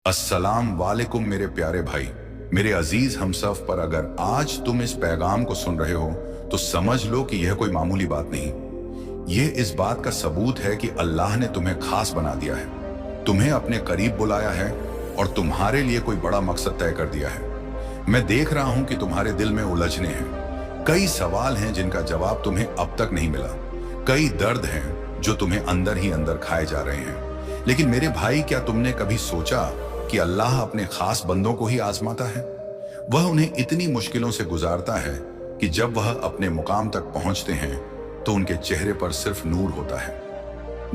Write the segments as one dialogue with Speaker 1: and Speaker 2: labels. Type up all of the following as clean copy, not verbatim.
Speaker 1: अस्सलाम वालेकुम मेरे प्यारे भाई, मेरे अजीज हमसफ पर अगर आज तुम इस पैगाम को सुन रहे हो तो समझ लो कि यह कोई मामूली बात नहीं। यह इस बात का सबूत है कि अल्लाह ने तुम्हें खास बना दिया है, तुम्हें अपने करीब बुलाया है और तुम्हारे लिए कोई बड़ा मकसद तय कर दिया है। मैं देख रहा हूं कि तुम्हारे दिल में उलझने हैं, कई सवाल हैं जिनका जवाब तुम्हें अब तक नहीं मिला, कई दर्द हैं जो तुम्हें अंदर ही अंदर खाए जा रहे हैं। लेकिन मेरे भाई, क्या तुमने कभी सोचा कि अल्लाह अपने खास बंदों को ही आजमाता है? वह उन्हें इतनी मुश्किलों से गुजारता है कि जब वह अपने मुकाम तक पहुंचते हैं तो उनके चेहरे पर सिर्फ नूर होता है,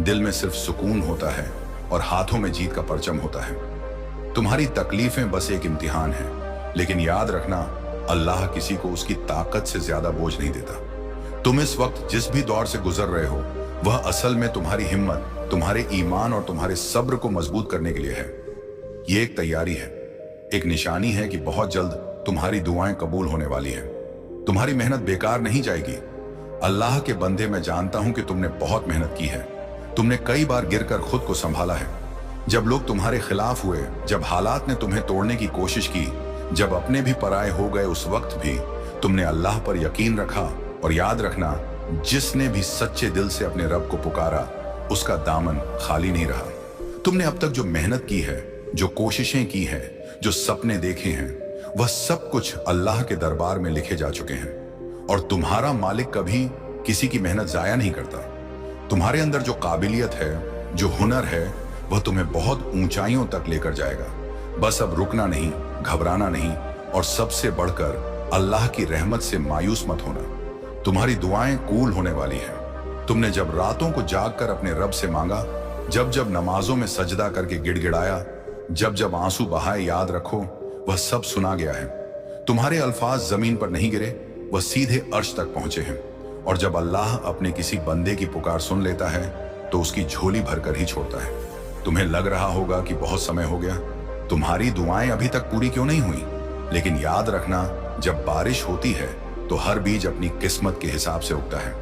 Speaker 1: दिल में सिर्फ सुकून होता है और हाथों में जीत का परचम होता है। तुम्हारी तकलीफें बस एक इम्तिहान है, लेकिन याद रखना, अल्लाह किसी को उसकी ताकत से ज्यादा बोझ नहीं देता। तुम इस वक्त जिस भी दौर से गुजर रहे हो वह असल में तुम्हारी हिम्मत, तुम्हारे ईमान और तुम्हारे सब्र को मजबूत करने के लिए है। ये एक तैयारी है, एक निशानी है कि बहुत जल्द तुम्हारी दुआएं कबूल होने वाली हैं। तुम्हारी मेहनत बेकार नहीं जाएगी। अल्लाह के बंदे, मैं जानता हूं कि तुमने बहुत मेहनत की है, तुमने कई बार गिरकर खुद को संभाला है। जब लोग तुम्हारे खिलाफ हुए, जब हालात ने तुम्हें तोड़ने की कोशिश की, जब अपने भी पराये हो गए, उस वक्त भी तुमने अल्लाह पर यकीन रखा। और याद रखना, जिसने भी सच्चे दिल से अपने रब को पुकारा उसका दामन खाली नहीं रहा। तुमने अब तक जो मेहनत की है, जो कोशिशें की हैं, जो सपने देखे हैं, वह सब कुछ अल्लाह के दरबार में लिखे जा चुके हैं। और तुम्हारा मालिक कभी किसी की मेहनत जाया नहीं करता। तुम्हारे अंदर जो काबिलियत है, जो हुनर है, वह तुम्हें बहुत ऊंचाइयों तक लेकर जाएगा। बस अब रुकना नहीं, घबराना नहीं, और सबसे बढ़कर अल्लाह की रहमत से मायूस मत होना। तुम्हारी दुआएं कबूल होने वाली हैं। तुमने जब रातों को जागकर अपने रब से मांगा, जब जब नमाजों में सजदा करके गिड़गिड़ाया, जब जब आंसू बहाए, याद रखो वह सब सुना गया है। तुम्हारे अल्फाज जमीन पर नहीं गिरे, वह सीधे अर्श तक पहुंचे हैं। और जब अल्लाह अपने किसी बंदे की पुकार सुन लेता है तो उसकी झोली भरकर ही छोड़ता है। तुम्हें लग रहा होगा कि बहुत समय हो गया, तुम्हारी दुआएं अभी तक पूरी क्यों नहीं हुई? लेकिन याद रखना, जब बारिश होती है तो हर बीज अपनी किस्मत के हिसाब से उगता है।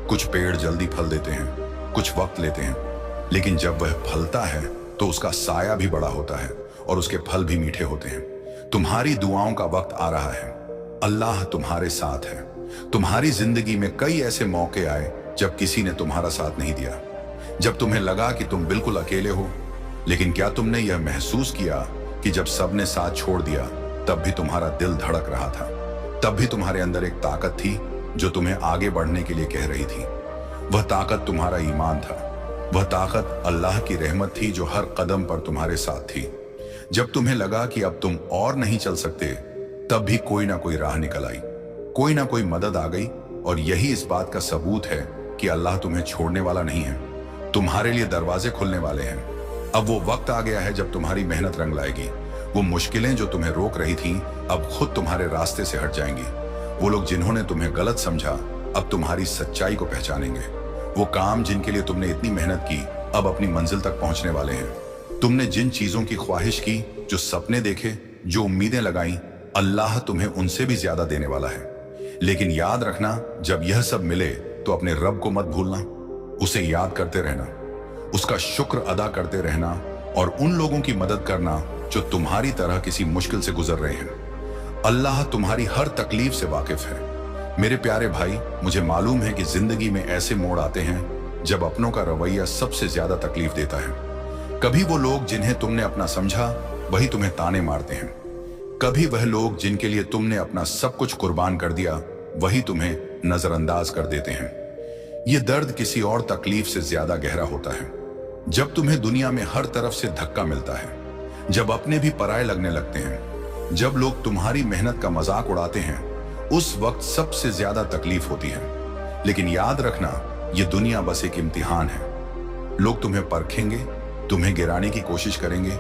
Speaker 1: कुछ पेड़ जल्दी फल देते हैं, कुछ वक्त लेते हैं, लेकिन जब वह फलता है तो उसका साया भी बड़ा होता है और उसके फल भी मीठे होते हैं। तुम्हारी दुआओं का वक्त आ रहा है, अल्लाह तुम्हारे साथ है। तुम्हारी जिंदगी में कई ऐसे मौके आए जब किसी ने तुम्हारा साथ नहीं दिया, जब तुम्हें लगा कि तुम बिल्कुल अकेले हो। लेकिन क्या तुमने यह महसूस किया कि जब सबने साथ छोड़ दिया तब भी तुम्हारा दिल धड़क रहा था? तब भी तुम्हारे अंदर एक ताकत थी जो तुम्हें आगे बढ़ने के लिए कह रही थी। वह ताकत तुम्हारा ईमान था, वह ताकत अल्लाह की रहमत थी जो हर कदम पर तुम्हारे साथ थी। जब तुम्हें लगा कि अब तुम और नहीं चल सकते, तब भी कोई ना कोई राह निकल आई, कोई ना कोई मदद आ गई। और यही इस बात का सबूत है कि अल्लाह तुम्हें छोड़ने वाला नहीं है, तुम्हारे लिए दरवाजे खुलने वाले हैं। अब वो वक्त आ गया है जब तुम्हारी मेहनत रंग लाएगी। वो मुश्किलें जो तुम्हें रोक रही थी अब खुद तुम्हारे रास्ते से हट जाएंगी। वो लोग जिन्होंने तुम्हें गलत समझा अब तुम्हारी सच्चाई को पहचानेंगे। वो काम जिनके लिए तुमने इतनी मेहनत की अब अपनी मंजिल तक पहुंचने वाले हैं। तुमने जिन चीजों की ख्वाहिश की, जो सपने देखे, जो उम्मीदें लगाई, अल्लाह तुम्हें उनसे भी ज्यादा देने वाला है। लेकिन याद रखना, जब यह सब मिले तो अपने रब को मत भूलना, उसे याद करते रहना, उसका शुक्र अदा करते रहना और उन लोगों की मदद करना जो तुम्हारी तरह किसी मुश्किल से गुजर रहे हैं। अल्लाह तुम्हारी हर तकलीफ से वाकिफ है। मेरे प्यारे भाई, मुझे मालूम है कि जिंदगी में ऐसे मोड़ आते हैं जब अपनों का रवैया सबसे ज्यादा तकलीफ देता है। कभी वो लोग जिन्हें तुमने अपना समझा वही तुम्हें ताने मारते हैं, कभी वह लोग जिनके लिए तुमने अपना सब कुछ कुर्बान कर दिया वही तुम्हें नजरअंदाज कर देते हैं। ये दर्द किसी और तकलीफ से ज्यादा गहरा होता है। जब तुम्हें दुनिया में हर तरफ से धक्का मिलता है, जब अपने भी पराये लगने लगते हैं, जब लोग तुम्हारी मेहनत का मजाक उड़ाते हैं, उस वक्त सबसे ज्यादा तकलीफ होती है। लेकिन याद रखना, यह दुनिया बस एक इम्तिहान है। लोग तुम्हें परखेंगे, तुम्हें गिराने की कोशिश करेंगे,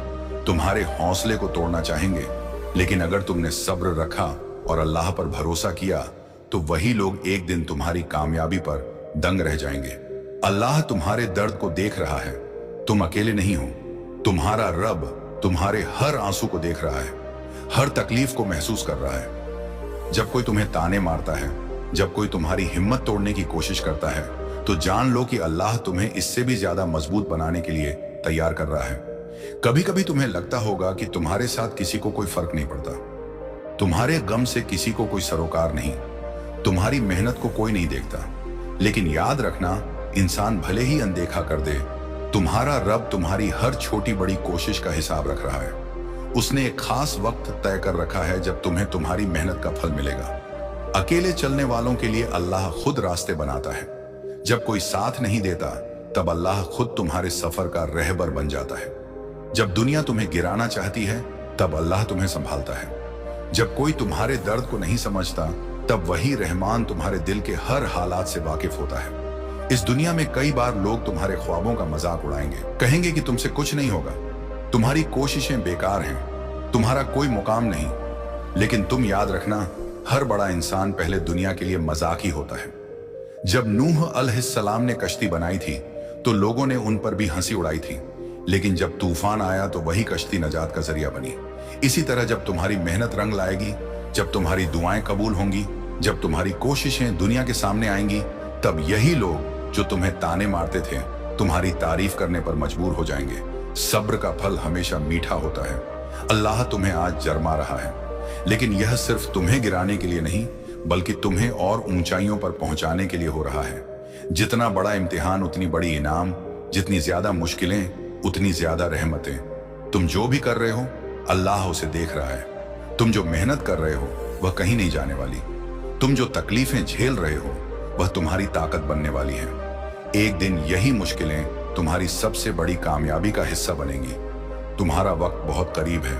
Speaker 1: तुम्हारे हौसले को तोड़ना चाहेंगे। लेकिन अगर तुमने सब्र रखा और अल्लाह पर भरोसा किया तो वही लोग एक दिन तुम्हारी कामयाबी पर दंग रह जाएंगे। अल्लाह तुम्हारे दर्द को देख रहा है, तुम अकेले नहीं हो। तुम्हारा रब तुम्हारे हर आंसू को देख रहा है, हर तकलीफ को महसूस कर रहा है। जब कोई तुम्हें ताने मारता है, जब कोई तुम्हारी हिम्मत तोड़ने की कोशिश करता है, तो जान लो कि अल्लाह तुम्हें इससे भी ज्यादा मजबूत बनाने के लिए तैयार कर रहा है। कभी कभी तुम्हें लगता होगा कि तुम्हारे साथ किसी को कोई फर्क नहीं पड़ता, तुम्हारे गम से किसी को कोई सरोकार नहीं, तुम्हारी मेहनत को कोई नहीं देखता। लेकिन याद रखना, इंसान भले ही अनदेखा कर दे, तुम्हारा रब तुम्हारी हर छोटी बड़ी कोशिश का हिसाब रख रहा है। उसने एक खास वक्त तय कर रखा है जब तुम्हें तुम्हारी मेहनत का फल मिलेगा। अकेले चलने वालों के लिए अल्लाह खुद रास्ते बनाता है। जब कोई साथ नहीं देता, तब अल्लाह खुद तुम्हारे सफर का रहबर बन जाता है। जब दुनिया तुम्हें गिराना चाहती है, तब अल्लाह तुम्हें संभालता है। जब कोई तुम्हारे दर्द को नहीं समझता, तब वही रहमान तुम्हारे दिल के हर हालात से वाकिफ होता है। इस दुनिया में कई बार लोग तुम्हारे ख्वाबों का मजाक उड़ाएंगे, कहेंगे कि तुमसे कुछ नहीं होगा, तुम्हारी कोशिशें बेकार हैं, तुम्हारा कोई मुकाम नहीं। लेकिन तुम याद रखना, हर बड़ा इंसान पहले दुनिया के लिए मजाक ही होता है। जब नूह अलैहिस्सलाम ने कश्ती बनाई थी, तो लोगों ने उन पर भी हंसी उड़ाई थी, लेकिन जब तूफान आया तो वही कश्ती नजात का जरिया बनी। इसी तरह जब तुम्हारी मेहनत रंग लाएगी, जब तुम्हारी दुआएं कबूल होंगी, जब तुम्हारी कोशिशें दुनिया के सामने आएंगी, तब यही लोग जो तुम्हें ताने मारते थे, तुम्हारी तारीफ करने पर मजबूर हो जाएंगे। सब्र का फल हमेशा मीठा होता है। अल्लाह तुम्हें आज जरमा रहा है, लेकिन यह सिर्फ तुम्हें गिराने के लिए नहीं, बल्कि तुम्हें और ऊंचाइयों पर पहुंचाने के लिए हो रहा है। जितना बड़ा इम्तिहान उतनी बड़ी इनाम, जितनी ज्यादा मुश्किलें उतनी ज्यादा रहमतें। तुम जो भी कर रहे हो, अल्लाह उसे देख रहा है। तुम जो मेहनत कर रहे हो, वह कहीं नहीं जाने वाली। तुम जो तकलीफें झेल रहे हो, वह तुम्हारी ताकत बनने वाली है। एक दिन यही मुश्किलें तुम्हारी सबसे बड़ी कामयाबी का हिस्सा बनेंगी। तुम्हारा वक्त बहुत करीब है।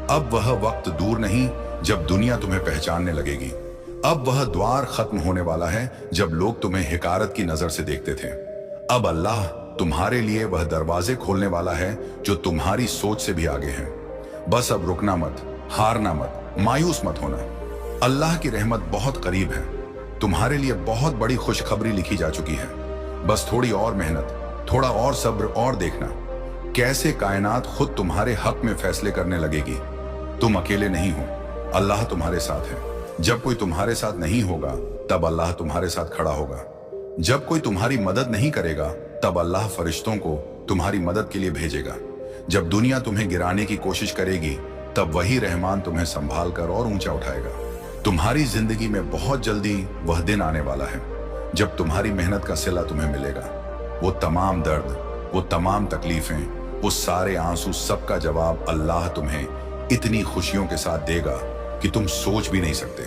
Speaker 1: अब वह वक्त दूर नहीं जब दुनिया तुम्हें पहचानने लगेगी। अब वह द्वार खत्म होने वाला है जब लोग तुम्हें हिकारत की नजर से देखते थे। अब अल्लाह तुम्हारे लिए वह दरवाजे खोलने वाला है जो तुम्हारी सोच से भी आगे हैं। बस अब रुकना मत, हारना मत, मायूस मत होना। अल्लाह की रहमत बहुत करीब है। तुम्हारे लिए बहुत बड़ी खुशखबरी लिखी जा चुकी है। बस थोड़ी और मेहनत, थोड़ा और सब्र, और देखना कैसे कायनात खुद तुम्हारे हक में फैसले करने लगेगी। तुम अकेले नहीं हो, अल्लाह तुम्हारे साथ है। जब कोई तुम्हारे साथ नहीं होगा, तब अल्लाह तुम्हारे साथ खड़ा होगा। जब कोई तुम्हारी मदद नहीं करेगा, तब अल्लाह फरिश्तों को तुम्हारी मदद के लिए भेजेगा। जब दुनिया तुम्हें गिराने की कोशिश करेगी, तब वही रहमान तुम्हें संभाल कर और ऊंचा उठाएगा। तुम्हारी जिंदगी में बहुत जल्दी वह दिन आने वाला है जब तुम्हारी मेहनत का सिला तुम्हें मिलेगा। वो तमाम दर्द, वो तमाम तकलीफें, वो सारे आंसू, सबका जवाब अल्लाह तुम्हें इतनी खुशियों के साथ देगा कि तुम सोच भी नहीं सकते।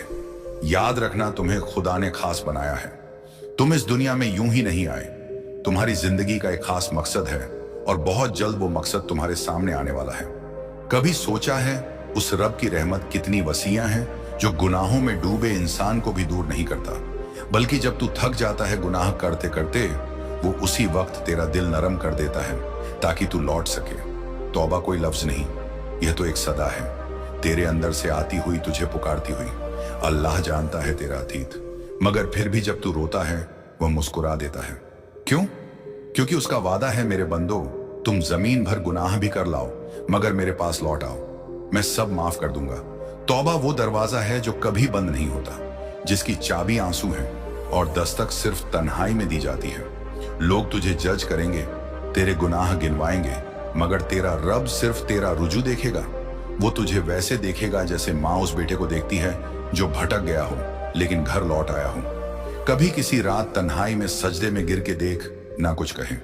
Speaker 1: याद रखना, तुम्हें खुदा ने खास बनाया है। तुम इस दुनिया में यूं ही नहीं आए। तुम्हारी जिंदगी का एक खास मकसद है और बहुत जल्द वो मकसद तुम्हारे सामने आने वाला है। कभी सोचा है उस रब की रहमत कितनी वसीयां हैं जो गुनाहों में डूबे इंसान को भी दूर नहीं करता, बल्कि जब तू थक जाता है गुनाह करते करते, वो उसी वक्त तेरा दिल नरम कर देता है ताकि तू लौट सके। तौबा कोई लफ्ज नहीं, यह तो एक सदा है, तेरे अंदर से आती हुई, तुझे पुकारती हुई। अल्लाह जानता है तेरा अतीत, मगर फिर भी जब तू रोता है, वह मुस्कुरा देता है। क्यों? क्योंकि उसका वादा है, मेरे बंदो, तुम जमीन भर गुनाह भी कर लाओ, मगर मेरे पास लौट आओ, मैं सब माफ कर दूंगा। तौबा वो दरवाजा है जो कभी बंद नहीं होता, जिसकी चाबी आंसू है और दस्तक सिर्फ तन्हाई में दी जाती है। लोग तुझे जज करेंगे, तेरे गुनाह गिनवाएंगे, मगर तेरा रब सिर्फ तेरा रुजू देखेगा। वो तुझे वैसे देखेगा जैसे माँ उस बेटे को देखती है जो भटक गया हो लेकिन घर लौट आया हो। कभी किसी रात तन्हाई में सजदे में गिर के देख, ना कुछ कहे,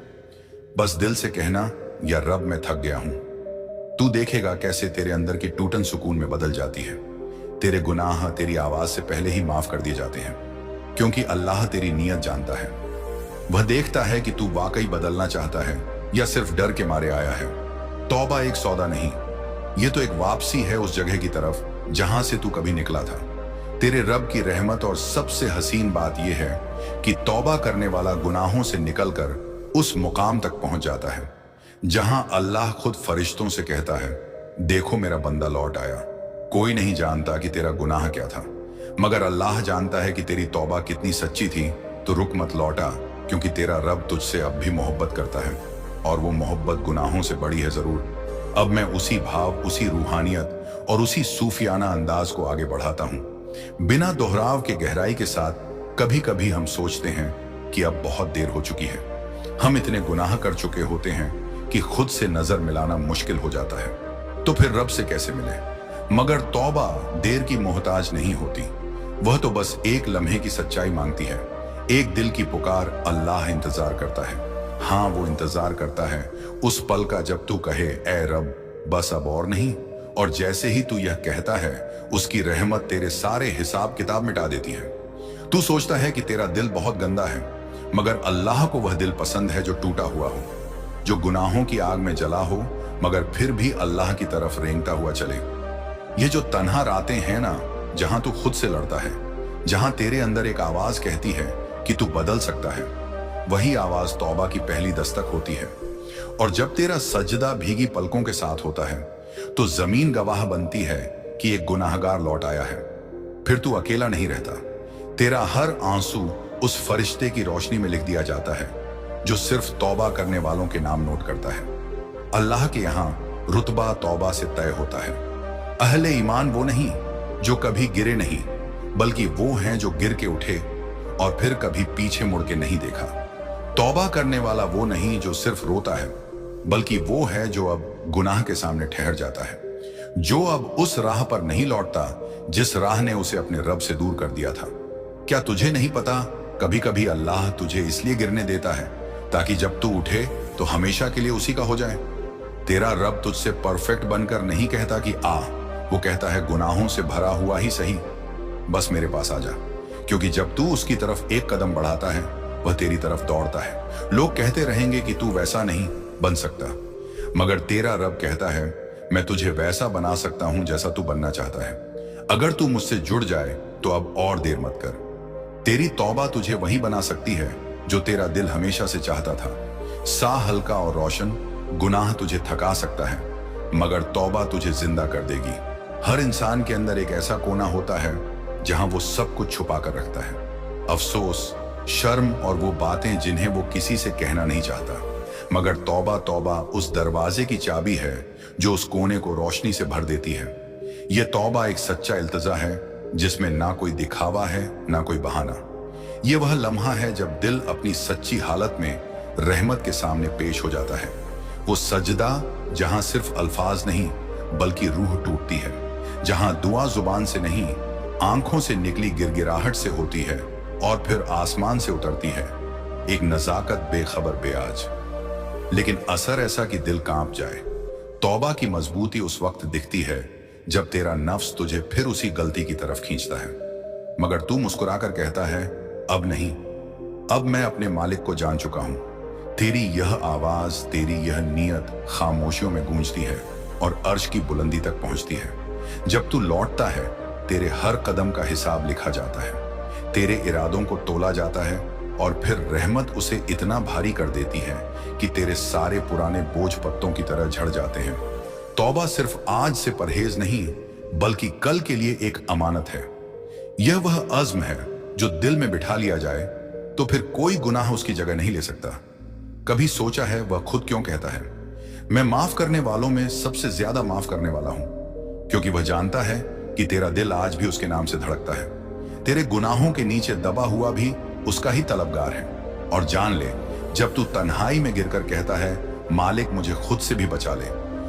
Speaker 1: बस दिल से कहना, या रब मैं थक गया हूं। तू देखेगा कैसे तेरे अंदर की टूटन सुकून में बदल जाती है। तेरे गुनाह तेरी आवाज से पहले ही माफ कर दिए जाते हैं, क्योंकि अल्लाह तेरी नीयत जानता है। वह देखता है कि तू वाकई बदलना चाहता है या सिर्फ डर के मारे आया है। तौबा एक सौदा नहीं, ये तो एक वापसी है उस जगह की तरफ जहां से तू कभी निकला था। तेरे रब की रहमत और सबसे हसीन बात यह है कि तौबा करने वाला गुनाहों से निकलकर उस मुकाम तक पहुंच जाता है जहां अल्लाह खुद फरिश्तों से कहता है, देखो मेरा बंदा लौट आया। कोई नहीं जानता कि तेरा गुनाह क्या था, मगर अल्लाह जानता है कि तेरी तौबा कितनी सच्ची थी। तो रुक मत, लौटा, क्योंकि तेरा रब तुझसे अब भी मोहब्बत करता है, और वो मोहब्बत गुनाहों से बड़ी है जरूर। अब मैं उसी भाव, उसी रूहानियत और उसी सूफियाना अंदाज को आगे बढ़ाता हूं, बिना दोहराव के गहराई के साथ। कभी कभी हम सोचते हैं कि अब बहुत देर हो चुकी है, हम इतने गुनाह कर चुके होते हैं कि खुद से नजर मिलाना मुश्किल हो जाता है तो फिर रब से कैसे मिले। मगर तौबा देर की मोहताज नहीं होती, वह तो बस एक लम्हे की सच्चाई मांगती है। एक दिल की पुकार अल्लाह इंतजार करता है। हाँ, वो इंतजार करता है उस पल का जब तू कहे ए रब बस अब और नहीं। और जैसे ही तू यह कहता है उसकी रहमत तेरे सारे हिसाब किताब मिटा देती है। तू सोचता है कि तेरा दिल बहुत गंदा है, मगर अल्लाह को वह दिल पसंद है जो टूटा हुआ हो, जो गुनाहों की आग में जला हो मगर फिर भी अल्लाह की तरफ रेंगता हुआ चले। ये जो तन्हा रातें हैं ना, जहां तू खुद से लड़ता है, जहां तेरे अंदर एक आवाज कहती है कि तू बदल सकता है, वही आवाज तौबा की पहली दस्तक होती है। और जब तेरा सजदा भीगी पलकों के साथ होता है तो जमीन गवाह बनती है कि एक गुनाहगार लौट आया है। फिर तू अकेला नहीं रहता, तेरा हर आंसू उस फरिश्ते की रोशनी में लिख दिया जाता है जो सिर्फ तौबा करने वालों के नाम नोट करता है। अल्लाह के यहां रुतबा तौबा से तय होता है। अहले ईमान वो नहीं जो कभी गिरे नहीं, बल्कि वो हैं जो गिर के उठे और फिर कभी पीछे मुड़ के नहीं देखा। तौबा करने वाला वो नहीं जो सिर्फ रोता है, बल्कि वो है जो अब गुनाह के सामने ठहर जाता है, जो अब उस राह पर नहीं लौटता जिस राह ने उसे अपने रब से दूर कर दिया था। क्या तुझे नहीं पता, कभी कभी अल्लाह तुझे इसलिए गिरने देता है ताकि जब तू उठे तो हमेशा के लिए उसी का हो जाए। तेरा रब तुझसे परफेक्ट बनकर नहीं कहता कि आ, वो कहता है गुनाहों से भरा हुआ ही सही, बस मेरे पास आ जा। क्योंकि जब तू उसकी तरफ एक कदम बढ़ाता है वह तेरी तरफ दौड़ता है। लोग कहते रहेंगे कि तू वैसा नहीं बन सकता, मगर तेरा रब कहता है मैं तुझे वैसा बना सकता हूं जैसा तू बनना चाहता है। अगर तू मुझसे जुड़ जाए तो अब और देर मत कर। तेरी तौबा तुझे वही बना सकती है जो तेरा दिल हमेशा से चाहता था। सा हल्का और रोशन, गुनाह तुझे थका सकता है मगर तौबा तुझे जिंदा कर देगी। हर इंसान के अंदर एक ऐसा कोना होता है जहां वो सब कुछ छुपा कर रखता है, अफसोस, शर्म और वो बातें जिन्हें वो किसी से कहना नहीं चाहता। मगर तौबा उस दरवाजे की चाबी है जो उस कोने को रोशनी से भर देती है। यह तौबा एक सच्चा इल्तिजा है जिसमें ना कोई दिखावा है ना कोई बहाना। यह वह लम्हा है जब दिल अपनी सच्ची हालत में रहमत के सामने पेश हो जाता है। वो सजदा जहां सिर्फ अल्फाज नहीं बल्कि रूह टूटती है, जहां दुआ जुबान से नहीं आंखों से निकली गिरगिराहट से होती है और फिर आसमान से उतरती है, एक नजाकत बेखबर बेआज, लेकिन असर ऐसा कि दिल कांप जाए। तौबा की मजबूती उस वक्त दिखती है जब तेरा नफ्स तुझे फिर उसी गलती की तरफ खींचता है, मगर तू मुस्कुराकर कहता है अब नहीं, अब मैं अपने मालिक को जान चुका हूं। तेरी यह आवाज, तेरी यह नीयत खामोशियों में गूंजती है और अर्श की बुलंदी तक पहुंचती है। जब तू लौटता है तेरे हर कदम का हिसाब लिखा जाता है, तेरे इरादों को तोला जाता है और फिर रहमत उसे इतना भारी कर देती है कि तेरे सारे पुराने बोझ पत्तों की तरह झड़ जाते हैं। तौबा सिर्फ आज से परहेज नहीं बल्कि कल के लिए एक अमानत है। यह वह अज़्म है जो दिल में बिठा लिया जाए तो फिर कोई गुनाह उसकी जगह नहीं ले सकता। कभी सोचा है वह खुद क्यों कहता है मैं माफ करने वालों में सबसे ज्यादा माफ करने वाला हूं? क्योंकि वह जानता है कि तेरा दिल आज भी उसके नाम से धड़कता है। तेरे गुनाहों के नीचे दबा हुआ भी उसका ही तलबगार है। और जान ले, जब तू तन्हाई में गिरकर कहता है मालिक मुझे खुद से भी बचा ले,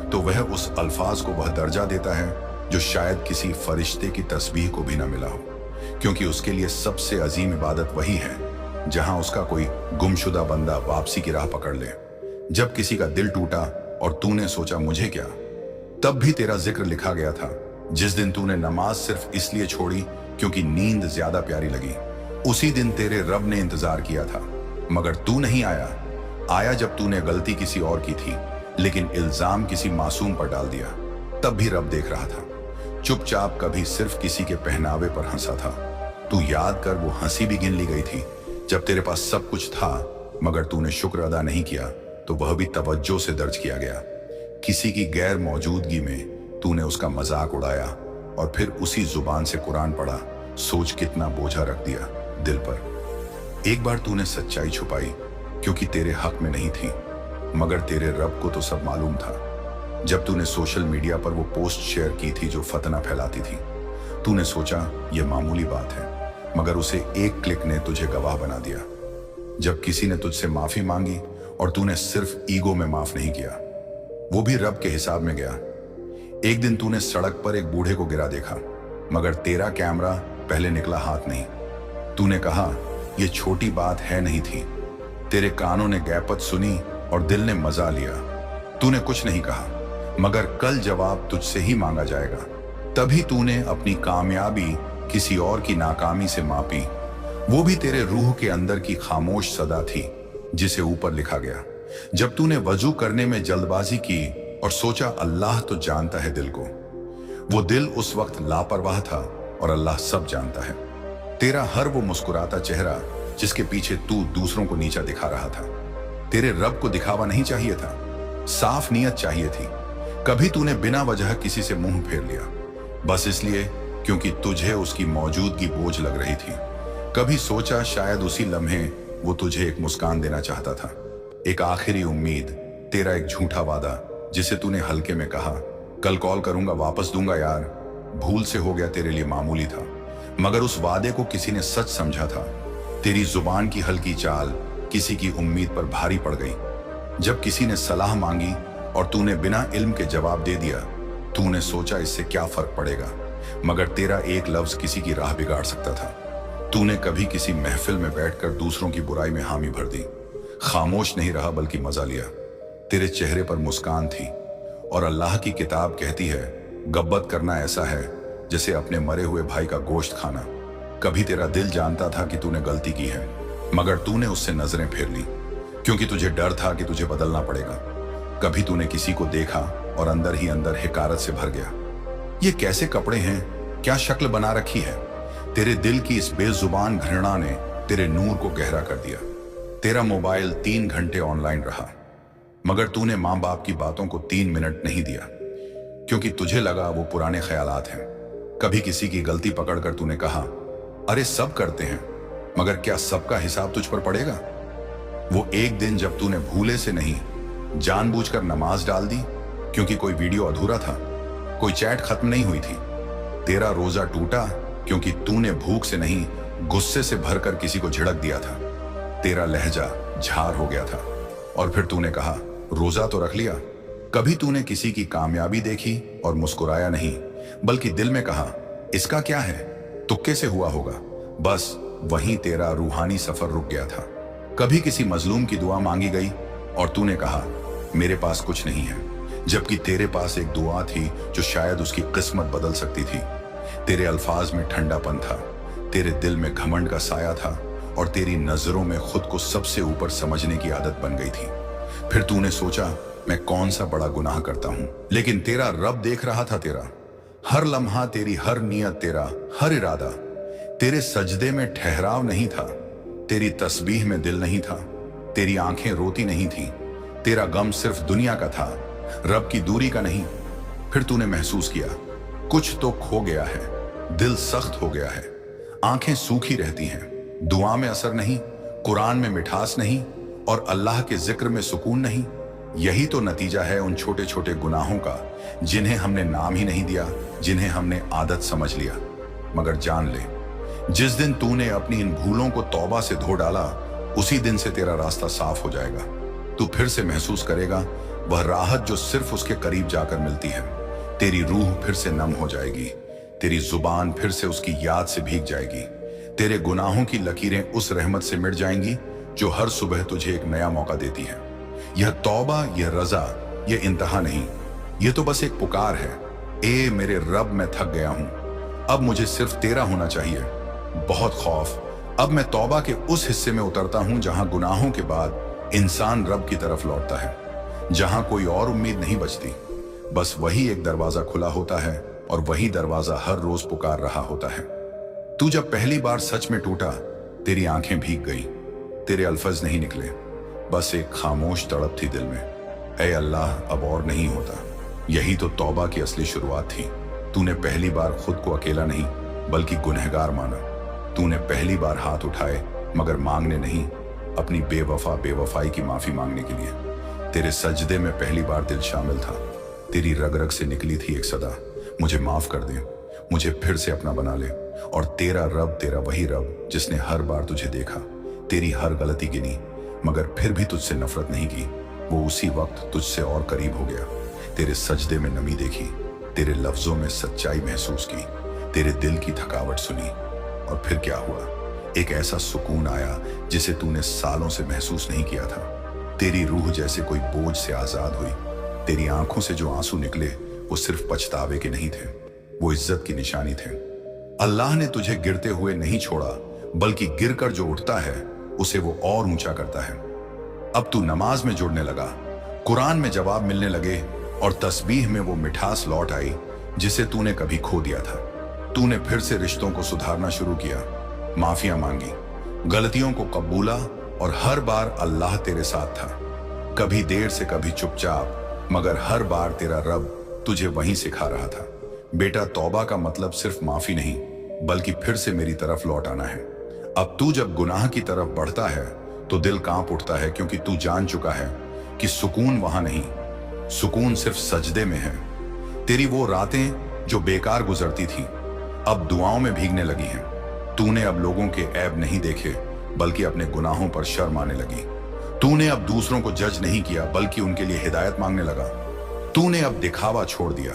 Speaker 1: तो वह उस अल्फाज को वह दर्जा देता है जो शायद किसी फरिश्ते की तस्बीह को भी ना मिला हो। क्योंकि उसके लिए सबसे अजीम इबादत वही है जहां उसका कोई गुमशुदा बंदा वापसी की राह पकड़ ले। जब किसी का दिल टूटा और तूने सोचा मुझे क्या, तब भी तेरा जिक्र लिखा गया था। जिस दिन तूने नमाज सिर्फ इसलिए छोड़ी क्योंकि नींद ज्यादा प्यारी लगी, उसी दिन तेरे रब ने इंतजार किया था, मगर तू नहीं आया। आया जब तूने गलती किसी और की थी लेकिन इल्जाम किसी मासूम पर डाल दिया। तब भी रब देख रहा था, चुपचाप, कभी सिर्फ किसी के पहनावे पर हंसा था। तू याद कर, वो हंसी भी गिन ली गई थी जब तेरे पास सब कुछ था, मगर तूने शुक्र अदा नहीं किया तो वह भी तवज्जो से दर्ज किया गया। किसी की गैर मौजूदगी में तूने उसका मजाक उड़ाया और फिर उसी जुबान से कुरान पढ़ा। सोच कितना बोझा रख दिया दिल पर। एक बार तूने सच्चाई छुपाई क्योंकि तेरे हक में नहीं थी, मगर तेरे रब को तो सब मालूम था। जब तूने सोशल मीडिया पर वो पोस्ट शेयर की थी जो फतना फैलाती थी, तूने सोचा यह मामूली बात है, मगर उसे एक क्लिक ने तुझे गवाह बना दिया। जब किसी ने तुझसे माफी मांगी और तूने सिर्फ ईगो में माफ नहीं किया, वो भी रब के हिसाब में गया। एक दिन तूने सड़क पर एक बूढ़े को गिरा देखा, मगर तेरा कैमरा पहले निकला हाथ नहीं। तूने कहा यह छोटी बात है नहीं थी। तेरे कानों ने गैपत सुनी और दिल ने मजा लिया। तूने कुछ नहीं कहा, मगर कल जवाब तुझसे ही मांगा जाएगा। तभी तूने अपनी कामयाबी किसी और की नाकामी से मापी, वो भी तेरे रूह के अंदर की खामोश सदा थी जिसे ऊपर लिखा गया। जब तूने वजू करने में जल्दबाजी की और सोचा अल्लाह तो जानता है दिल को, वो दिल उस वक्त लापरवाह था और अल्लाह सब जानता है। तेरा हर वो मुस्कुराता चेहरा जिसके पीछे तू दूसरों को नीचा दिखा रहा था, तेरे रब को दिखावा नहीं चाहिए था, साफ नीयत चाहिए थी। कभी तूने बिना वजह किसी से मुंह फेर लिया, बस इसलिए क्योंकि तुझे उसकी मौजूदगी बोझ लग रही थी। कभी सोचा शायद उसी लम्हे वो तुझे एक मुस्कान देना चाहता था, एक आखिरी उम्मीद, तेरा एक झूठा वादा जिसे तूने हल्के में कहा कल कॉल करूंगा, वापस दूंगा यार, भूल से हो गया, तेरे लिए मामूली था। मगर उस वादे को किसी ने सच समझा था। तेरी जुबान की हल्की चाल किसी की उम्मीद पर भारी पड़ गई। जब किसी ने सलाह मांगी और तूने बिना इल्म के जवाब दे दिया, तूने सोचा इससे क्या फर्क पड़ेगा, मगर तेरा एक लफ्ज किसी की राह बिगाड़ सकता था। तूने कभी किसी महफिल में बैठकर दूसरों की बुराई में हामी भर दी, खामोश नहीं रहा बल्कि मजा लिया। तेरे चेहरे पर मुस्कान थी और अल्लाह की किताब कहती है गब्बत करना ऐसा है जैसे अपने मरे हुए भाई का गोश्त खाना। कभी तेरा दिल जानता था कि तूने गलती की है, मगर तूने उससे नजरें फेर ली क्योंकि तुझे डर था कि तुझे बदलना पड़ेगा। कभी तूने किसी को देखा और अंदर ही अंदर हिकारत से भर गया, ये कैसे कपड़े हैं, क्या शक्ल बना रखी है। तेरे दिल की इस बेजुबान घृणा ने तेरे नूर को गहरा कर दिया। तेरा मोबाइल 3 घंटे ऑनलाइन रहा, मगर तूने माँ बाप की बातों को 3 मिनट नहीं दिया क्योंकि तुझे लगा वो पुराने ख्यालात हैं। कभी किसी की गलती पकड़कर तूने कहा अरे सब करते हैं, मगर क्या सबका हिसाब तुझ पर पड़ेगा। वो एक दिन जब तूने भूले से नहीं जानबूझकर नमाज डाल दी क्योंकि कोई वीडियो अधूरा था, कोई चैट खत्म नहीं हुई थी। तेरा रोजा टूटा क्योंकि तूने भूख से नहीं गुस्से से भरकर किसी को झिड़क दिया था। तेरा लहजा झार हो गया था और फिर तूने कहा रोजा तो रख लिया। कभी तूने किसी की कामयाबी देखी और मुस्कुराया नहीं, बल्कि दिल में कहा इसका क्या है, तुक्के से हुआ होगा। बस वहीं तेरा रूहानी सफर रुक गया था। कभी किसी मजलूम की दुआ मांगी गई और तूने कहा मेरे पास कुछ नहीं है, जबकि तेरे पास एक दुआ थी जो शायद उसकी किस्मत बदल सकती थी। तेरे अल्फाज में ठंडापन था, तेरे दिल में घमंड का साया था और तेरी नजरों में खुद को सबसे ऊपर समझने की आदत बन गई थी। फिर तूने सोचा मैं कौन सा बड़ा गुनाह करता हूं, लेकिन तेरा रब देख रहा था। तेरा हर लम्हा, तेरी हर नियत, तेरा हर इरादा। तेरे सजदे में ठहराव नहीं था, तेरी तस्बीह में दिल नहीं था, तेरी आंखें रोती नहीं थी। तेरा गम सिर्फ दुनिया का था, रब की दूरी का नहीं। फिर तूने महसूस किया कुछ तो खो गया है, दिल सख्त हो गया है, आंखें सूखी रहती हैं, दुआ में असर नहीं, कुरान में मिठास नहीं और अल्लाह के जिक्र में सुकून नहीं। यही तो नतीजा है उन छोटे छोटे गुनाहों का जिन्हें हमने नाम ही नहीं दिया, जिन्हें हमने आदत समझ लिया। मगर जान ले, जिस दिन तूने अपनी इन भूलों को तौबा से धो डाला, उसी दिन से तेरा रास्ता साफ हो जाएगा। तू फिर से महसूस करेगा वह राहत जो सिर्फ उसके करीब जाकर मिलती है। तेरी रूह फिर से नम हो जाएगी, तेरी जुबान फिर से उसकी याद से भीग जाएगी, तेरे गुनाहों की लकीरें उस रहमत से मिट जाएंगी जो हर सुबह तुझे एक नया मौका देती है। यह तौबा, यह रजा, यह इंतहा नहीं, यह तो बस एक पुकार है। ए मेरे रब, मैं थक गया हूं, अब मुझे सिर्फ तेरा होना चाहिए। बहुत खौफ, अब मैं तौबा के उस हिस्से में उतरता हूं जहां गुनाहों के बाद इंसान रब की तरफ लौटता है, जहां कोई और उम्मीद नहीं बचती। बस वही एक दरवाजा खुला होता है और वही दरवाजा हर रोज पुकार रहा होता है। तू जब पहली बार सच में टूटा, तेरी आंखें भीग गई, तेरे अल्फज नहीं निकले, बस एक खामोश तड़प थी दिल में, ऐ अल्लाह अब और नहीं होता। यही तो तौबा की असली शुरुआत थी। तूने पहली बार खुद को अकेला नहीं बल्कि गुनहगार माना। तूने पहली बार हाथ उठाए मगर मांगने नहीं, अपनी बेवफाई की माफी मांगने के लिए। तेरे सजदे में पहली बार दिल शामिल था, तेरी रग रग से निकली थी एक सदा, मुझे माफ कर दे, मुझे फिर से अपना बना ले। और तेरा रब, तेरा वही रब जिसने हर बार तुझे देखा, तेरी हर गलती गिनी, मगर फिर भी तुझसे नफरत नहीं की। वो उसी वक्त तुझसे और करीब हो गया। तेरे सजदे में नमी देखी, तेरे लफ्जों में सच्चाई महसूस की, तेरे दिल की थकावट सुनी। और फिर क्या हुआ? एक ऐसा सुकून आया जिसे तूने सालों से महसूस नहीं किया था। तेरी रूह जैसे कोई बोझ से आजाद हुई। तेरी आंखों से जो आंसू निकले वो सिर्फ पछतावे के नहीं थे, वो इज्जत की निशानी थे। अल्लाह ने तुझे गिरते हुए नहीं छोड़ा, बल्कि गिरकर जो उठता है उसे वो और ऊंचा करता है। अब तू नमाज में जुड़ने लगा, कुरान में जवाब मिलने लगे और तस्बीह में वो मिठास लौट आई जिसे तूने कभी खो दिया था। तूने फिर से रिश्तों को सुधारना शुरू किया, माफिया मांगी, गलतियों को कबूला और हर बार अल्लाह तेरे साथ था। कभी देर से कभी चुपचाप, मगर हर बार तेरा रब तुझे वहीं सिखा रहा था, बेटा तौबा का मतलब सिर्फ माफी नहीं बल्कि फिर से मेरी तरफ लौट आना है। अब तू जब गुनाह की तरफ बढ़ता है तो दिल कांप उठता है, क्योंकि तू जान चुका है कि सुकून वहां नहीं, सुकून सिर्फ सजदे में है। तेरी वो रातें जो बेकार गुजरती थी अब दुआओं में भीगने लगी हैं। तूने अब लोगों के ऐब नहीं देखे बल्कि अपने गुनाहों पर शर्म आने लगी। तूने अब दूसरों को जज नहीं किया बल्कि उनके लिए हिदायत मांगने लगा। तूने अब दिखावा छोड़ दिया,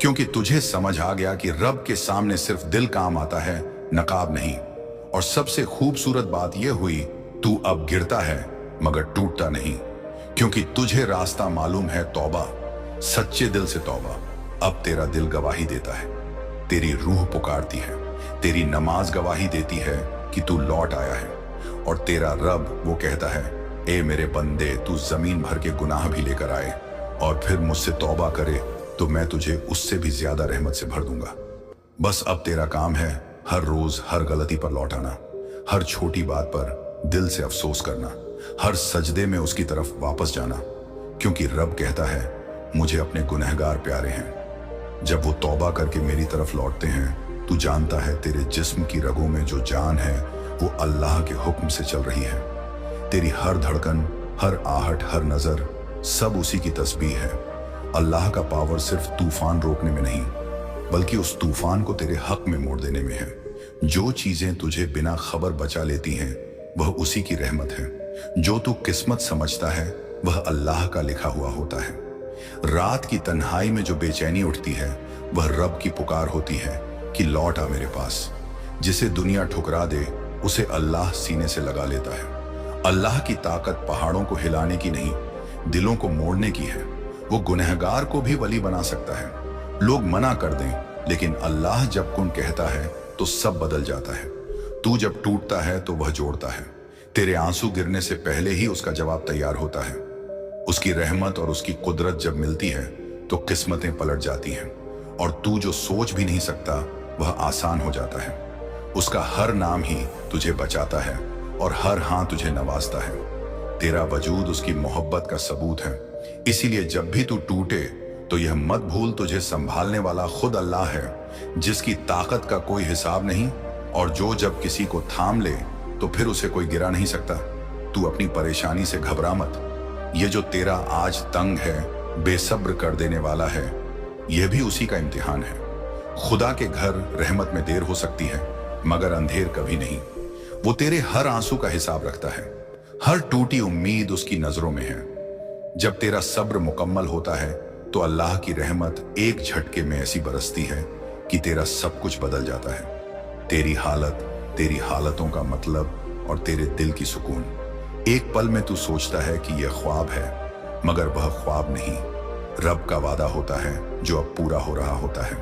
Speaker 1: क्योंकि तुझे समझ आ गया कि रब के सामने सिर्फ दिल काम आता है, नकाब नहीं। और सबसे खूबसूरत बात यह हुई, तू अब गिरता है मगर टूटता नहीं, क्योंकि तुझे रास्ता मालूम है तौबा, सच्चे दिल से तौबा। अब तेरा दिल गवाही देता है, तेरी रूह पुकारती है, तेरी नमाज गवाही देती है कि तू लौट आया है। और तेरा रब वो कहता है, ए मेरे बंदे, तू जमीन भर के गुनाह भी लेकर आए और फिर मुझसे तौबा करे तो मैं तुझे उससे भी ज्यादा रहमत से भर दूंगा। बस अब तेरा काम है हर रोज हर गलती पर लौट आना, हर छोटी बात पर दिल से अफसोस करना, हर सजदे में उसकी तरफ वापस जाना, क्योंकि रब कहता है मुझे अपने गुनहगार प्यारे हैं। जब वो तौबा करके मेरी तरफ लौटते हैं, तू जानता है तेरे जिस्म की रगों में जो जान है वो अल्लाह के हुक्म से चल रही है। तेरी हर धड़कन, हर आहट, हर नजर सब उसी की तस्बीह है। अल्लाह का पावर सिर्फ तूफान रोकने में नहीं बल्कि उस तूफान को तेरे हक में मोड़ देने में है। जो चीजें तुझे बिना खबर बचा लेती हैं वह उसी की रहमत है। जो तू किस्मत समझता है वह अल्लाह का लिखा हुआ होता है। रात की तन्हाई में जो बेचैनी उठती है वह रब की पुकार होती है कि लौट आ मेरे पास। जिसे दुनिया ठुकरा दे उसे अल्लाह सीने से लगा लेता है। अल्लाह की ताकत पहाड़ों को हिलाने की नहीं, दिलों को मोड़ने की है। वो गुनहगार को भी वली बना सकता है। लोग मना कर दें, लेकिन अल्लाह जब कुन कहता है तो सब बदल जाता है। तू जब टूटता है तो वह जोड़ता है। तेरे आंसू गिरने से पहले ही उसका जवाब तैयार होता है। उसकी रहमत और उसकी कुदरत जब मिलती है तो किस्मतें पलट जाती हैं और तू जो सोच भी नहीं सकता वह आसान हो जाता है। उसका हर नाम ही तुझे बचाता है और हर हाथ तुझे नवाजता है। तेरा वजूद उसकी मोहब्बत का सबूत है। इसीलिए जब भी तू टूटे तो यह मत भूल, तुझे संभालने वाला खुद अल्लाह है, जिसकी ताकत का कोई हिसाब नहीं और जो जब किसी को थाम ले तो फिर उसे कोई गिरा नहीं सकता। तू अपनी परेशानी से घबरा मत। ये जो तेरा आज तंग है, बेसब्र कर देने वाला है, यह भी उसी का इम्तिहान है। खुदा के घर रहमत में देर हो सकती है मगर अंधेर कभी नहीं। वो तेरे हर आंसू का हिसाब रखता है, हर टूटी उम्मीद उसकी नजरों में है। जब तेरा सब्र मुकम्मल होता है तो अल्लाह की रहमत एक झटके में ऐसी बरसती है कि तेरा सब कुछ बदल जाता है। तेरी हालत, तेरी हालतों का मतलब और तेरे दिल की सुकून। एक पल में तू सोचता है कि यह ख्वाब है, मगर वह ख्वाब नहीं, रब का वादा होता है जो अब पूरा हो रहा होता है।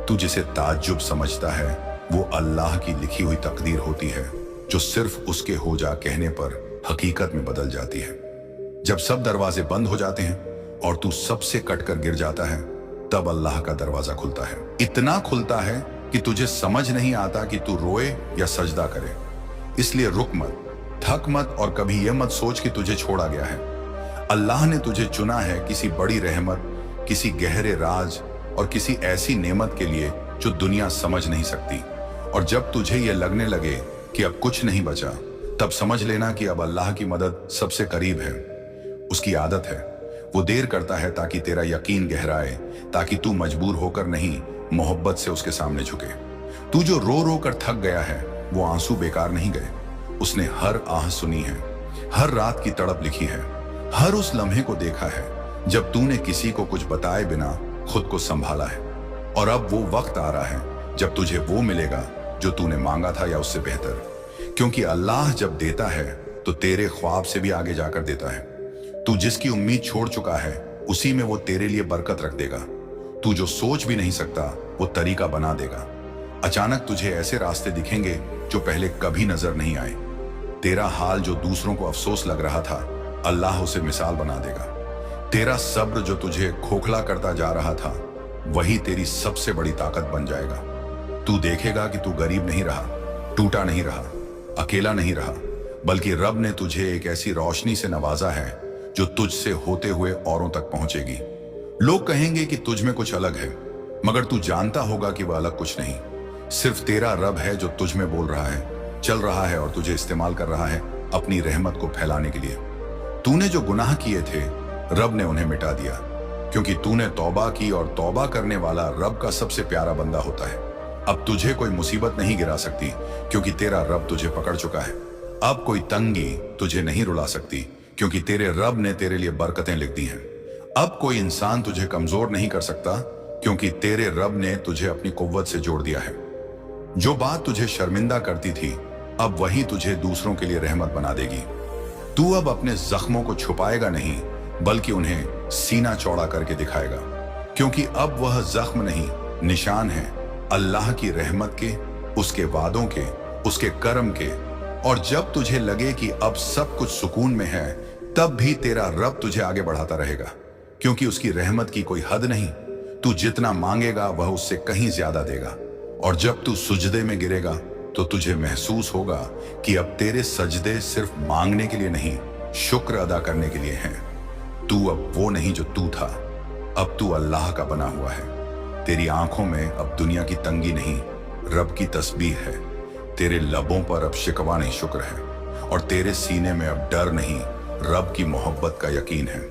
Speaker 1: तू जिसे ताज्जुब समझता है वो अल्लाह की लिखी हुई तकदीर होती है, जो सिर्फ उसके हो जा कहने पर हकीकत में बदल जाती है। जब सब दरवाजे बंद हो जाते हैं और तू सबसे कटकर गिर जाता है, तब अल्लाह का दरवाजा खुलता है। इतना खुलता है कि तुझे समझ नहीं आता कि तू रोए या सजदा करे। इसलिए रुक मत, थक मत और कभी यह मत सोच कि तुझे छोड़ा गया है। अल्लाह ने तुझे चुना है किसी बड़ी रहमत, किसी गहरे राज और किसी ऐसी नेमत के लिए जो दुनिया समझ नहीं सकती। और जब तुझे यह लगने लगे कि अब कुछ नहीं बचा, तब समझ लेना कि अब अल्लाह की मदद सबसे करीब है। उसकी आदत है, वो देर करता है ताकि तेरा यकीन गहराए, ताकि तू मजबूर होकर नहीं, मोहब्बत से उसके सामने झुके। तू जो रो रो कर थक गया है, वो आंसू बेकार नहीं गए। उसने हर आह सुनी है। हर रात की तड़प लिखी है, हर उस लम्हे को देखा है जब तूने किसी को कुछ बताए बिना खुद को संभाला है। और अब वो वक्त आ रहा है जब तुझे वो मिलेगा जो तूने मांगा था या उससे बेहतर, क्योंकि अल्लाह जब देता है तो तेरे ख्वाब से भी आगे जाकर देता है। तू जिसकी उम्मीद छोड़ चुका है उसी में वो तेरे लिए बरकत रख देगा। तू जो सोच भी नहीं सकता वो तरीका बना देगा। अचानक तुझे ऐसे रास्ते दिखेंगे जो पहले कभी नजर नहीं आए। तेरा हाल जो दूसरों को अफसोस लग रहा था, अल्लाह उसे मिसाल बना देगा। तेरा सब्र जो तुझे खोखला करता जा रहा था, वही तेरी सबसे बड़ी ताकत बन जाएगा। तू देखेगा कि तू गरीब नहीं रहा, टूटा नहीं रहा, अकेला नहीं रहा, बल्कि रब ने तुझे एक ऐसी रोशनी से नवाजा है जो तुझसे होते हुए औरों तक पहुंचेगी। लोग कहेंगे कि तुझ में कुछ अलग है, मगर तू जानता होगा कि वह अलग कुछ नहीं, सिर्फ तेरा रब है जो तुझ में बोल रहा है, चल रहा है और तुझे इस्तेमाल कर रहा है अपनी रहमत को फैलाने के लिए। तूने जो गुनाह किए थे, रब ने उन्हें मिटा दिया, क्योंकि तूने तौबा की और तौबा करने वाला रब का सबसे प्यारा बंदा होता है। अब तुझे कोई मुसीबत नहीं गिरा सकती, क्योंकि तेरा रब तुझे पकड़ चुका है। अब कोई तंगी तुझे नहीं रुला सकती, क्योंकि तेरे रब ने तेरे लिए बरकतें लिख दी हैं। अब कोई इंसान तुझे कमजोर नहीं कर सकता, क्योंकि तेरे रब ने तुझे अपनी कुव्वत से जोड़ दिया है। जो बात तुझे शर्मिंदा करती थी, अब वही तुझे दूसरों के लिए रहमत बना देगी। तू अब अपने जख्मों को छुपाएगा नहीं, बल्कि उन्हें सीना चौड़ा करके दिखाएगा, क्योंकि अब वह जख्म नहीं, निशान है अल्लाह की रहमत के, उसके वादों के, उसके कर्म के। और जब तुझे लगे कि अब सब कुछ सुकून में है, तब भी तेरा रब तुझे आगे बढ़ाता रहेगा, क्योंकि उसकी रहमत की कोई हद नहीं। तू जितना मांगेगा वह उससे कहीं ज्यादा देगा। और जब तू सुजदे में गिरेगा तो तुझे महसूस होगा कि अब तेरे सजदे सिर्फ मांगने के लिए नहीं, शुक्र अदा करने के लिए हैं। तू अब वो नहीं जो तू था, अब तू अल्लाह का बना हुआ है। तेरी आंखों में अब दुनिया की तंगी नहीं, रब की तस्बीह है। तेरे लबों पर अब शिकवा नहीं, शुक्र है। और तेरे सीने में अब डर नहीं, रब की मोहब्बत का यकीन है।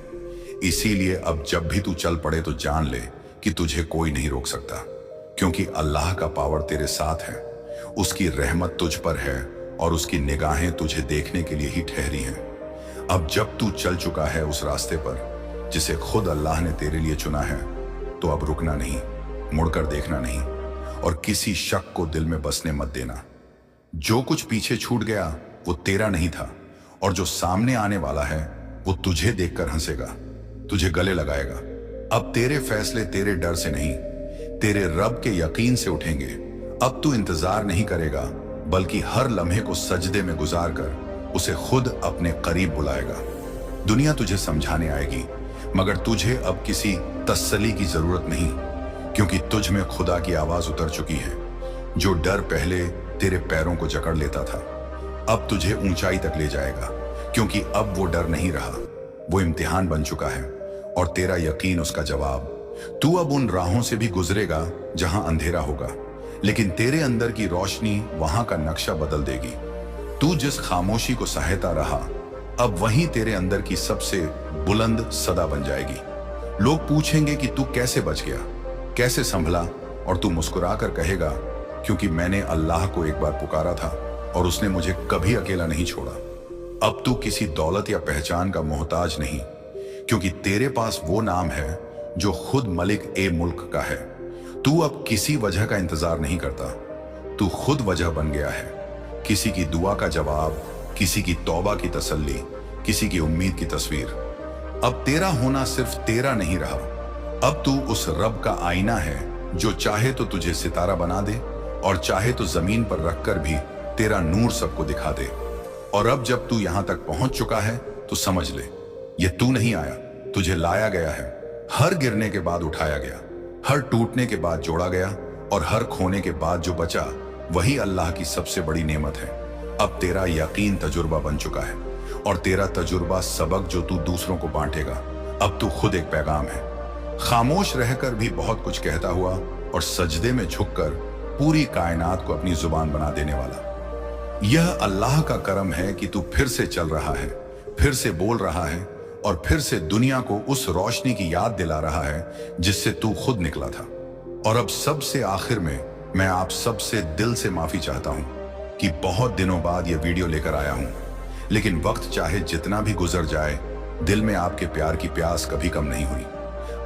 Speaker 1: इसीलिए अब जब भी तू चल पड़े तो जान ले कि तुझे कोई नहीं रोक सकता, क्योंकि अल्लाह का पावर तेरे साथ है, उसकी रहमत तुझ पर है और उसकी निगाहें तुझे देखने के लिए ही ठहरी हैं। अब जब तू चल चुका है उस रास्ते पर जिसे खुद अल्लाह ने तेरे लिए चुना है, तो अब रुकना नहीं, मुड़कर देखना नहीं, और किसी शक को दिल में बसने मत देना। जो कुछ पीछे छूट गया वो तेरा नहीं था, और जो सामने आने वाला है वो तुझे देखकर हंसेगा, तुझे गले लगाएगा। अब तेरे फैसले तेरे डर से नहीं, तेरे रब के यकीन से उठेंगे। अब तू इंतजार नहीं करेगा, बल्कि हर लम्हे को सजदे में गुजार कर उसे खुद अपने करीब बुलाएगा। दुनिया तुझे समझाने आएगी, मगर तुझे अब किसी तसल्ली की जरूरत नहीं, क्योंकि तुझ में खुदा की आवाज उतर चुकी है। जो डर पहले तेरे पैरों को जकड़ लेता था, अब तुझे ऊंचाई तक ले जाएगा, क्योंकि अब वो डर नहीं रहा, वो इम्तिहान बन चुका है और तेरा यकीन उसका जवाब। तू अब उन राहों से भी गुजरेगा जहां अंधेरा होगा, लेकिन तेरे अंदर की रोशनी वहां का नक्शा बदल देगी। तू जिस खामोशी को सहायता रहा, अब वही तेरे अंदर की सबसे बुलंद सदा बन जाएगी। लोग पूछेंगे कि तू कैसे बच गया, कैसे संभला, और तू मुस्कुराकर कहेगा, क्योंकि मैंने अल्लाह को एक बार पुकारा था और उसने मुझे कभी अकेला नहीं छोड़ा। अब तू किसी दौलत या पहचान का मोहताज नहीं, क्योंकि तेरे पास वो नाम है जो खुद मलिक ए मुल्क का है। तू अब किसी वजह का इंतजार नहीं करता, तू खुद वजह बन गया है। किसी की दुआ का जवाब, किसी की तौबा की तसल्ली, किसी की उम्मीद की तस्वीर। अब तेरा होना सिर्फ तेरा नहीं रहा, अब तू उस रब का आईना है जो चाहे तो तुझे सितारा बना दे और चाहे तो जमीन पर रखकर भी तेरा नूर सबको दिखा दे। और अब जब तू यहां तक पहुंच चुका है तो समझ ले, ये तू नहीं आया, तुझे लाया गया है। हर गिरने के बाद उठाया गया, हर टूटने के बाद जोड़ा गया, और हर खोने के बाद जो बचा वही अल्लाह की सबसे बड़ी नेमत है। अब तेरा यकीन तजुर्बा बन चुका है, और तेरा तजुर्बा सबक जो तू दूसरों को बांटेगा। अब तू खुद एक पैगाम है, खामोश रहकर भी बहुत कुछ कहता हुआ और सजदे में झुककर पूरी कायनात को अपनी जुबान बना देने वाला। यह अल्लाह का करम है कि तू फिर से चल रहा है, फिर से बोल रहा है, और फिर से दुनिया को उस रोशनी की याद दिला रहा है जिससे तू खुद निकला था। और अब सबसे आखिर में मैं आप सबसे दिल से माफी चाहता हूं कि बहुत दिनों बाद यह वीडियो लेकर आया हूं, लेकिन वक्त चाहे जितना भी गुजर जाए, दिल में आपके प्यार की प्यास कभी कम नहीं हुई।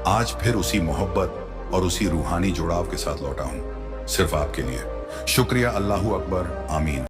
Speaker 1: आज फिर उसी मोहब्बत और उसी रूहानी जुड़ाव के साथ लौटा हूं, सिर्फ आपके लिए। शुक्रिया। अल्लाहू अकबर। आमीन।